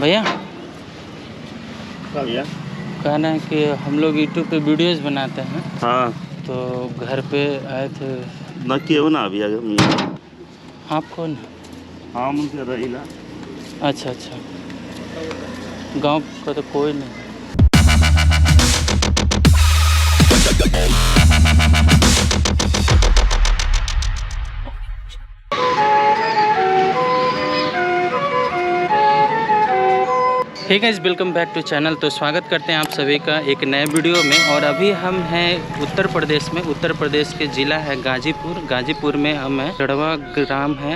भैया क्या भैया? कहना है कि हम लोग यूट्यूब पे वीडियोस बनाते हैं। हाँ तो घर पे आए थे। ना क्यों ना भैया आप कौन? हाँ मुझे रही ना। अच्छा अच्छा, गांव का तो कोई नहीं। Hey guys, welcome back to channel. तो स्वागत करते हैं आप सभी का एक नए वीडियो में। और अभी हम हैं उत्तर प्रदेश में। उत्तर प्रदेश के ज़िला है गाजीपुर। गाजीपुर में हम हैं, टड़वा ग्राम है,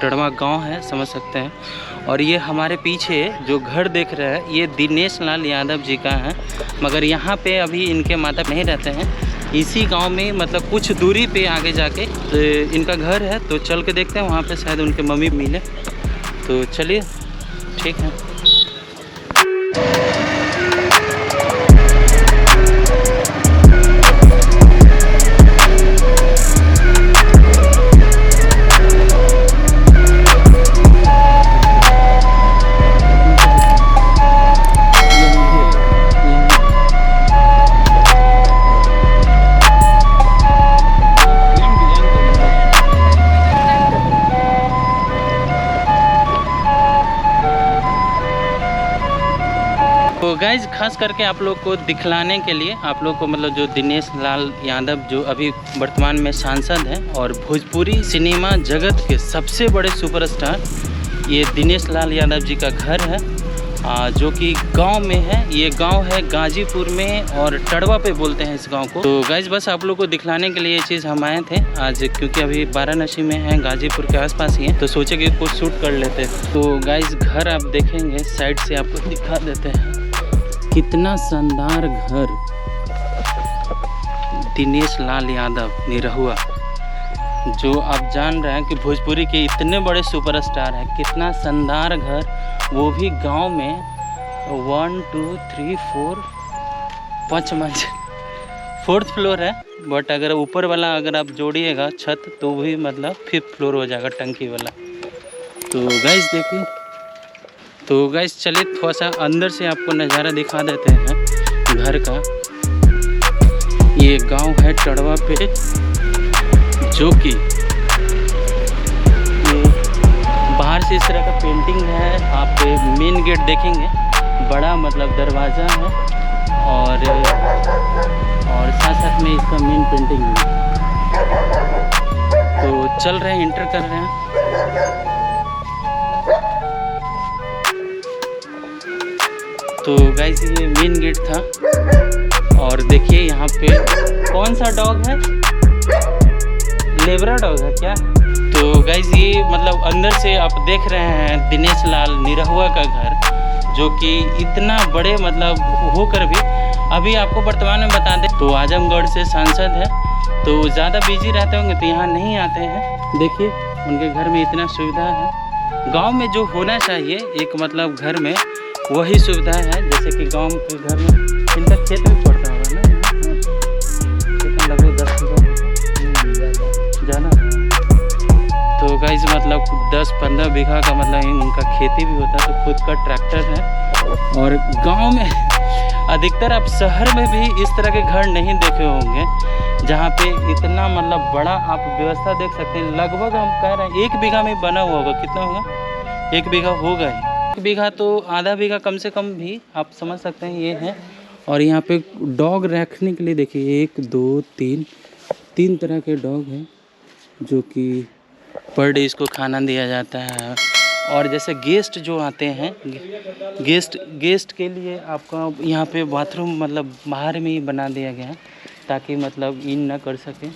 टड़वा गांव है, समझ सकते हैं। और ये हमारे पीछे जो घर देख रहे हैं ये दिनेश लाल यादव जी का है। मगर यहाँ पे अभी इनके माता नहीं रहते हैं। इसी गांव में मतलब कुछ दूरी पे आगे जाके तो इनका घर है। तो चल के देखते हैं, वहाँ पे शायद उनके मम्मी मिले। तो चलिए, ठीक है। तो गाइज खास करके आप लोग को दिखलाने के लिए, आप लोग को मतलब जो दिनेश लाल यादव जो अभी वर्तमान में सांसद हैं और भोजपुरी सिनेमा जगत के सबसे बड़े सुपरस्टार, ये दिनेश लाल यादव जी का घर है जो कि गांव में है। ये गांव है गाजीपुर में और टड़वा पे बोलते हैं इस गांव को। तो गाइज बस आप लोग को दिखलाने के लिए ये चीज़ हम आए थे आज, क्योंकि अभी वाराणसी में हैं, गाजीपुर के आसपास ही हैं। तो सोचे कि कुछ शूट कर लेते। तो गाइज घर आप देखेंगे, साइड से आपको दिखा देते हैं। कितना शानदार घर, दिनेश लाल यादव निरहुआ, जो आप जान रहे हैं कि भोजपुरी के इतने बड़े सुपरस्टार हैं। कितना शानदार घर, वो भी गांव में। 1 2 3 4 5 मंजिल, 4th फ्लोर है। बट अगर ऊपर वाला अगर आप जोड़िएगा छत तो भी मतलब 5th फ्लोर हो जाएगा, टंकी वाला। तो गाइस देखिए। तो गाइस चलिए थोड़ा सा अंदर से आपको नज़ारा दिखा देते हैं घर का। ये गांव है टड़वा पे, जो कि बाहर से इस तरह का पेंटिंग है। आप मेन गेट देखेंगे, बड़ा मतलब दरवाज़ा है और साथ साथ में इसका मेन पेंटिंग है। तो चल रहे हैं, इंटर कर रहे हैं। तो गाइस ये मेन गेट था। और देखिए यहाँ पे कौन सा डॉग है, लेब्रा डॉग है क्या? तो गाइस ये मतलब अंदर से आप देख रहे हैं दिनेश लाल निरहुआ का घर, जो कि इतना बड़े मतलब होकर भी अभी आपको वर्तमान में बता दें तो आजमगढ़ से सांसद है। तो ज़्यादा बिजी रहते होंगे तो यहाँ नहीं आते हैं। देखिए उनके घर में इतना सुविधा है। गांव में जो होना चाहिए एक मतलब घर में वही सुविधा है। जैसे कि गांव के घर में इनका खेत भी पड़ता होगा ना, कितना लगभग 10 बीघा जाना। तो गाइस मतलब 10-15 बीघा का मतलब उनका खेती भी होता है। तो खुद का ट्रैक्टर है। और गांव में अधिकतर आप शहर में भी इस तरह के घर नहीं देखे होंगे, जहाँ पे इतना मतलब बड़ा आप व्यवस्था देख सकते हैं। लगभग हम कह रहे हैं 1 बीघा में बना हुआ होगा। कितना होगा? 1 बीघा होगा ही। 1 बीघा तो आधा बीघा कम से कम भी आप समझ सकते हैं ये है। और यहाँ पे डॉग रखने के लिए देखिए 1 2 3 तरह के डॉग हैं, जो कि पर डे इसको खाना दिया जाता है। और जैसे गेस्ट जो आते हैं, गेस्ट के लिए आपका यहाँ पे बाथरूम मतलब बाहर में ही बना दिया गया है, ताकि मतलब इन ना कर सके।